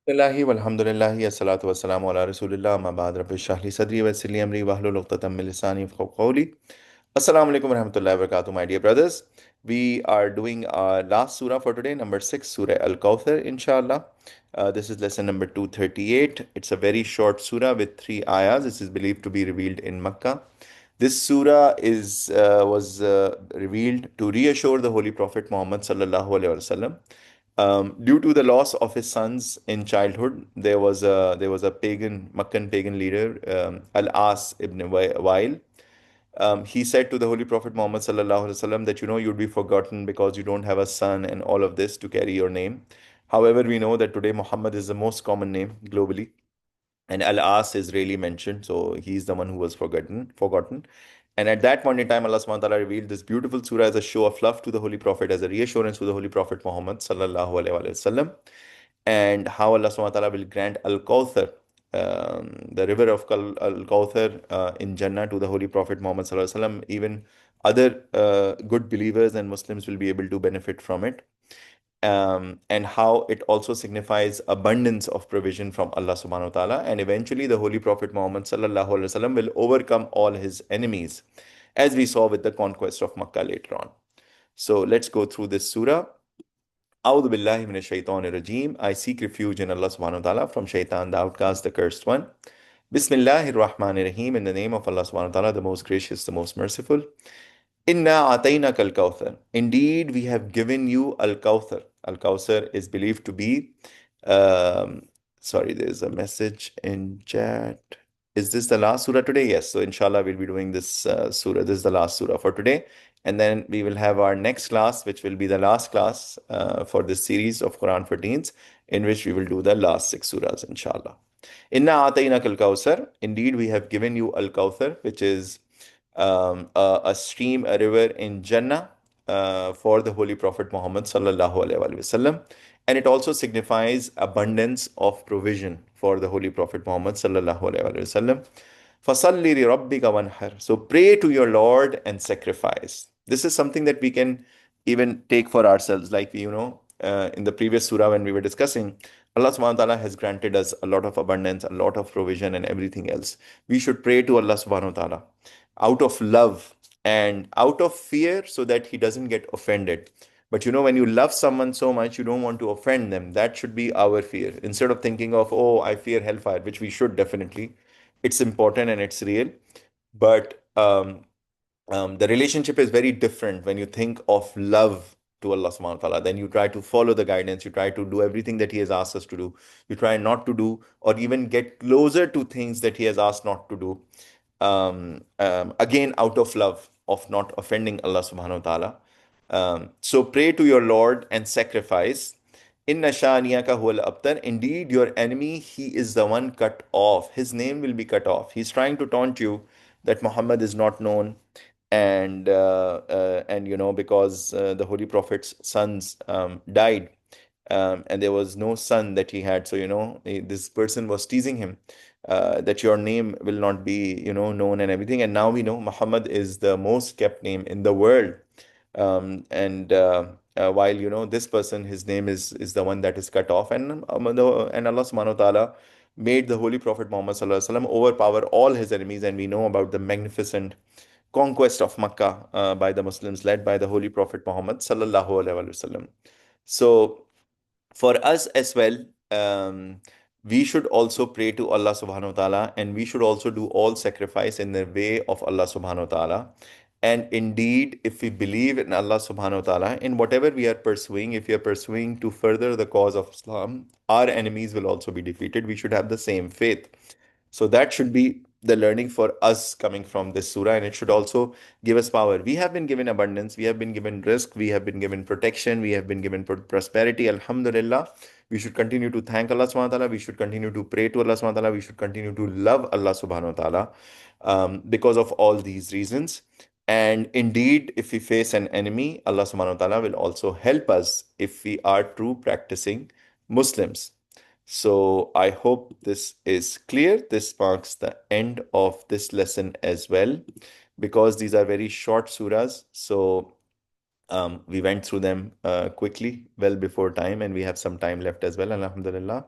Bismillahi walhamdulillahi assalatu wassalamu ala rasulillah ma ba'd rabbi shrah li sadri wa yassir li amri wahlul 'uqdatam min lisani yafqahu qawli. Assalamu alaikum wa rahmatullahi wa barakatuh, my dear brothers. We are doing our last surah for today, number 6, Surah Al Kawthar, inshallah. This is lesson number 238. It's a very short surah with three ayahs. This is believed to be revealed in Makkah. This surah is was revealed to reassure the Holy Prophet Muhammad sallallahu alaihi wasallam. Due to the loss of his sons in childhood, there was a pagan Meccan pagan leader, Al-As ibn Wa'il. He said to the Holy Prophet Muhammad sallallahu alaihi wasallam that you'd be forgotten because you don't have a son and all of this to carry your name. However, we know that today Muhammad is the most common name globally, and Al-As is rarely mentioned, so he's the one who was forgotten. And at that point in time, Allah SWT revealed this beautiful surah as a show of love to the Holy Prophet, as a reassurance to the Holy Prophet Muhammad sallallahu alaihi wasallam, and how Allah SWT will grant Al Kawthar, the river of Al Kawthar in Jannah to the Holy Prophet Muhammad sallallahu alaihi wasallam. Even other good believers and Muslims will be able to benefit from it, and how it also signifies abundance of provision from Allah subhanahu wa ta'ala. And eventually the Holy Prophet Muhammad sallallahu alaihi wasallam will overcome all his enemies, as we saw with the conquest of Makkah later on. So let's go through this surah. A'udhu billahi minash shaitanir rajim. I seek refuge in Allah subhanahu wa ta'ala from shaitan, the outcast, the cursed one. Bismillahir Rahmanir Rahim. In the name of Allah subhanahu wa ta'ala, the most gracious, the most merciful. Inna atayna kal Kawthar. Indeed, we have given you Al Kawthar. Al Kawthar is believed to be. Um, Sorry, there's a message in chat. Is this the last surah today? Yes. So, inshallah, we'll be doing this surah. This is the last surah for today. And then we will have our next class, which will be the last class for this series of Quran for Teens, in which we will do the last six surahs, inshallah. Inna atayna kal Kawthar. Indeed, we have given you Al Kawthar, which is a stream, a river in Jannah for the Holy Prophet Muhammad sallallahu alaihi wasallam, and it also signifies abundance of provision for the Holy Prophet Muhammad sallallahu alaihi wasallam. فَصَلِّ لِرَبِّكَ وَانْحَرْ. So pray to your Lord and sacrifice. This is something that we can even take for ourselves, like in the previous surah when we were discussing. Allah subhanahu wa ta'ala has granted us a lot of abundance, a lot of provision, and everything else. We should pray to Allah subhanahu wa ta'ala out of love and out of fear so that he doesn't get offended. But when you love someone so much, you don't want to offend them. That should be our fear. Instead of thinking of, oh, I fear hellfire, which we should definitely. It's important and it's real. But the relationship is very different when you think of love to Allah subhanahu wa ta'ala. Then you try to follow the guidance, you try to do everything that He has asked us to do. You try not to do or even get closer to things that He has asked not to do. Again, out of love of not offending Allah subhanahu wa ta'ala. So pray to your Lord and sacrifice. Inna shaniyaka huwal abtar. Indeed, your enemy, he is the one cut off. His name will be cut off. He's trying to taunt you that Muhammad is not known, and because the Holy Prophet's sons died, and there was no son that he had. So this person was teasing him that your name will not be known and everything. And now we know Muhammad is the most kept name in the world. And while this person, his name is the one that is cut off, and Allah subhanahu wa ta'ala made the Holy Prophet Muhammad sallallahu alaihi wasallam overpower all his enemies. And we know about the magnificent conquest of Makkah by the Muslims led by the Holy Prophet Muhammad sallallahu alaihi wasallam. So for us as well, we should also pray to Allah subhanahu wa ta'ala, and we should also do all sacrifice in the way of Allah subhanahu wa ta'ala. And indeed, if we believe in Allah subhanahu wa ta'ala, in whatever we are pursuing, if we are pursuing to further the cause of Islam, our enemies will also be defeated. We should have the same faith. So that should be the learning for us coming from this surah, and it should also give us power. We have been given abundance, we have been given risk, we have been given protection, we have been given prosperity. Alhamdulillah. We should continue to thank Allah subhanahu wa ta'ala. We should continue to pray to Allah subhanahu wa ta'ala. We should continue to love Allah subhanahu wa ta'ala because of all these reasons. And indeed, if we face an enemy, Allah subhanahu wa ta'ala will also help us if we are true practicing Muslims. So I hope this is clear. This marks the end of this lesson as well, because these are very short surahs. So we went through them quickly, well before time, and we have some time left as well, Alhamdulillah.